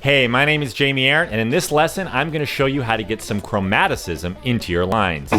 Hey, my name is Jamie Arndt, and in this lesson, I'm going to show you how to get some chromaticism into your lines.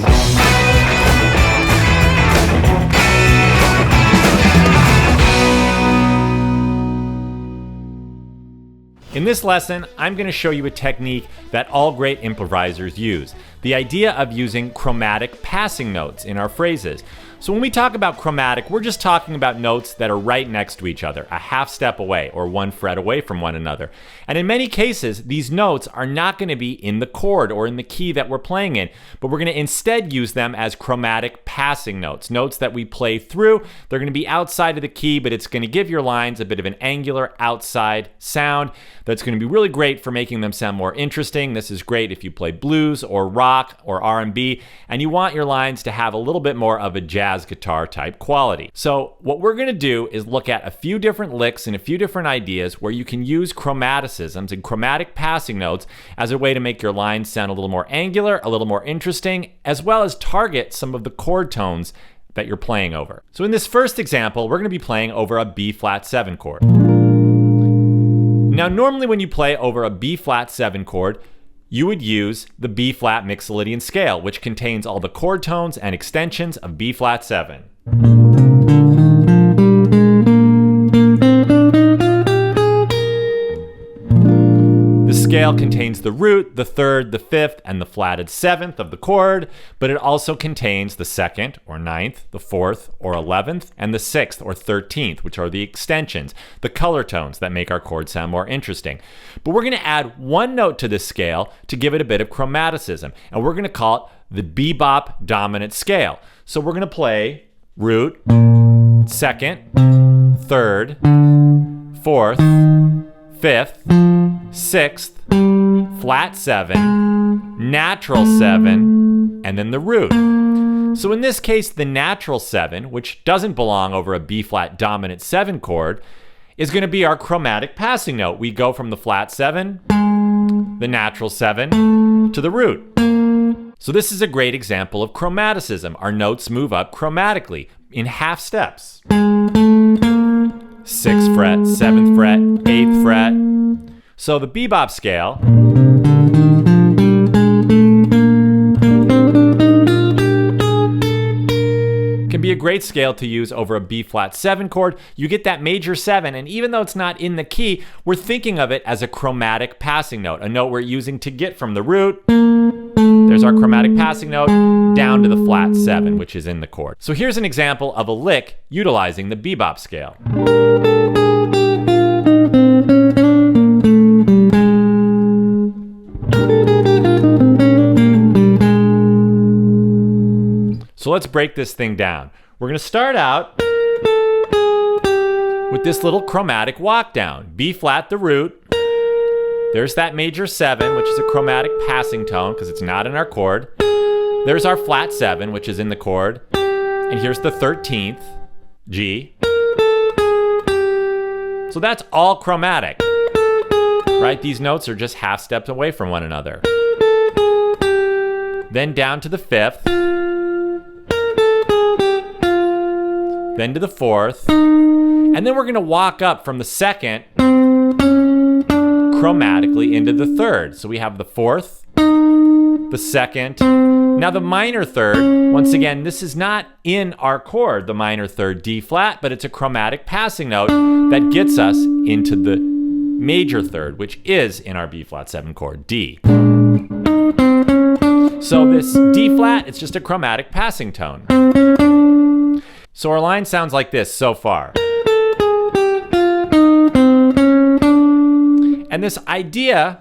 In this lesson, I'm going to show you a technique that all great improvisers use. The idea of using chromatic passing notes in our phrases. So when we talk about chromatic, we're just talking about notes that are right next to each other, a half step away or one fret away from one another. And in many cases, these notes are not going to be in the chord or in the key that we're playing in, but we're going to instead use them as chromatic passing notes, notes that we play through. They're going to be outside of the key, but it's going to give your lines a bit of an angular outside sound that's going to be really great for making them sound more interesting. This is great if you play blues or rock or R&B, and you want your lines to have a little bit more of a jazz guitar type quality. So what we're going to do is look at a few different licks and a few different ideas where you can use chromaticisms and chromatic passing notes as a way to make your lines sound a little more angular, a little more interesting, as well as target some of the chord tones that you're playing over. So in this first example, we're going to be playing over a B flat 7 chord. Now normally when you play over a B flat 7 chord, you would use the B flat Mixolydian scale, which contains all the chord tones and extensions of B flat 7. The scale contains the root, the third, the fifth, and the flatted seventh of the chord, but it also contains the second or ninth, the fourth or 11th, and the sixth or 13th, which are the extensions, the color tones that make our chord sound more interesting. But we're going to add one note to this scale to give it a bit of chromaticism, and we're going to call it the Bebop dominant scale. So we're going to play root, second, third, fourth, fifth, sixth, flat 7, natural 7, and then the root. So in this case, the natural 7, which doesn't belong over a B flat dominant 7 chord, is going to be our chromatic passing note. We go from the flat 7, the natural 7, to the root. So this is a great example of chromaticism. Our notes move up chromatically in half steps. 6th fret, 7th fret, 8th fret. So the bebop scale can be a great scale to use over a B flat 7 chord. You get that major 7, and even though it's not in the key, we're thinking of it as a chromatic passing note, a note we're using to get from the root, there's our chromatic passing note, down to the flat 7, which is in the chord. So here's an example of a lick utilizing the bebop scale. So let's break this thing down. We're going to start out with this little chromatic walk down. B flat, the root. There's that major 7, which is a chromatic passing tone because it's not in our chord. There's our flat 7, which is in the chord. And here's the 13th, G. So that's all chromatic, right? These notes are just half steps away from one another. Then down to the 5th. Then to the 4th. And then we're going to walk up from the 2nd chromatically into the 3rd. So we have the 4th, the 2nd. Now the minor 3rd, once again, this is not in our chord, the minor 3rd D flat, but it's a chromatic passing note that gets us into the major 3rd, which is in our B flat 7 chord, D. So this D flat, it's just a chromatic passing tone. So our line sounds like this so far. And this idea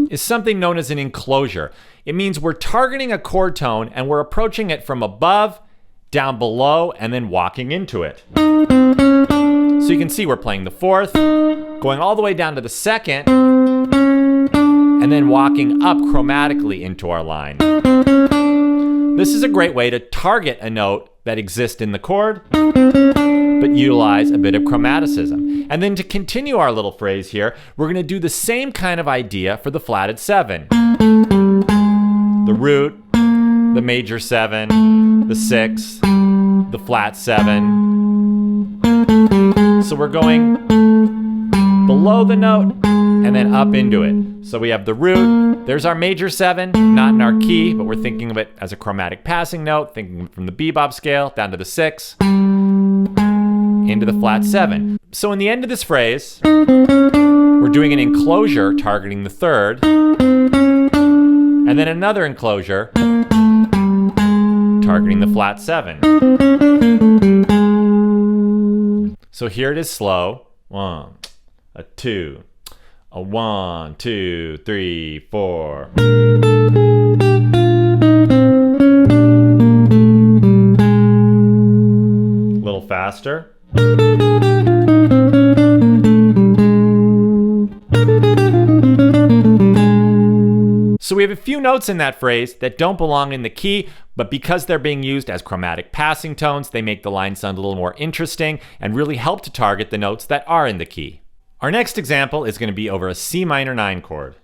is something known as an enclosure. It means we're targeting a chord tone and we're approaching it from above, down below, and then walking into it. So you can see we're playing the 4th, going all the way down to the 2nd, and then walking up chromatically into our line. This is a great way to target a note that exists in the chord, but utilize a bit of chromaticism. And then to continue our little phrase here, we're going to do the same kind of idea for the flatted 7. The root, the major 7, the 6, the flat 7. So we're going below the note, and then up into it. So we have the root, there's our major 7, not in our key, but we're thinking of it as a chromatic passing note, thinking from the bebop scale down to the 6, into the flat 7. So in the end of this phrase, we're doing an enclosure targeting the 3rd, and then another enclosure targeting the flat 7. So here it is slow. 1, a 2, a 1, 2, 3, 4. A little faster. So we have a few notes in that phrase that don't belong in the key, but because they're being used as chromatic passing tones, they make the line sound a little more interesting and really help to target the notes that are in the key. Our next example is going to be over a C minor 9 chord.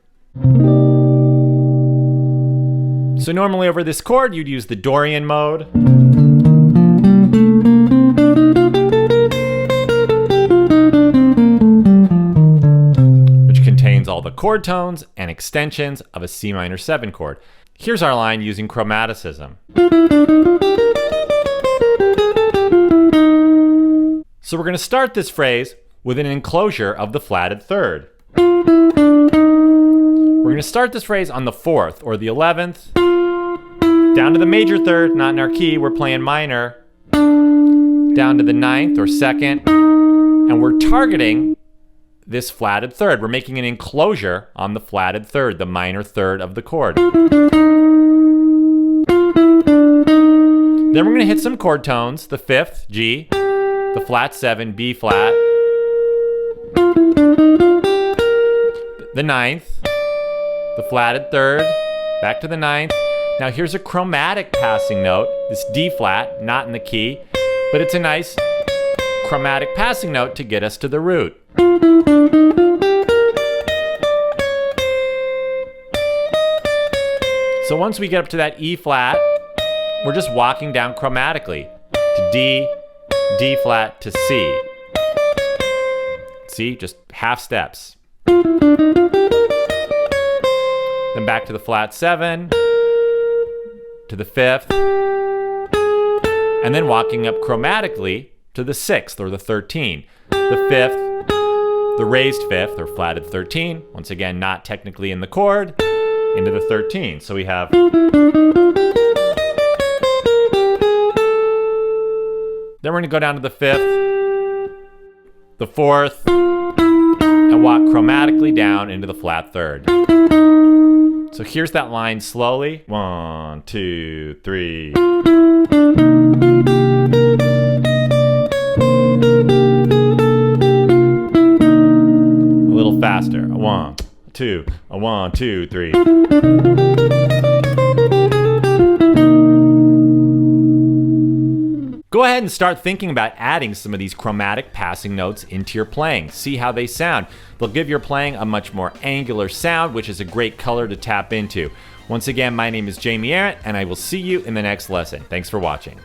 So normally over this chord, you'd use the Dorian mode. All the chord tones and extensions of a C minor 7 chord. Here's our line using chromaticism. So we're going to start this phrase with an enclosure of the flatted 3rd. We're going to start this phrase on the 4th or the 11th, down to the major 3rd, not in our key, we're playing minor, down to the 9th or 2nd, and we're targeting this flatted 3rd. We're making an enclosure on the flatted 3rd, the minor 3rd of the chord. Then we're going to hit some chord tones, the 5th, G, the flat 7, B flat, the 9th, the flatted 3rd, back to the 9th. Now here's a chromatic passing note, this D flat, not in the key, but it's a nice chromatic passing note to get us to the root. So once we get up to that E flat, we're just walking down chromatically to D, D flat to C. See, just half steps. Then back to the flat 7, to the 5th, and then walking up chromatically to the 6th or the 13. The 5th, the raised 5th or flatted 13, once again not technically in the chord, into the 13. So we have. Then we're going to go down to the 5th, the 4th, and walk chromatically down into the flat 3rd. So here's that line slowly. 1, 2, 3. A little faster. 1, 2, a 1, 2, 3. Go ahead and start thinking about adding some of these chromatic passing notes into your playing. See how they sound. They'll give your playing a much more angular sound, which is a great color to tap into. Once again, my name is Jamie Arndt, and I will see you in the next lesson. Thanks for watching.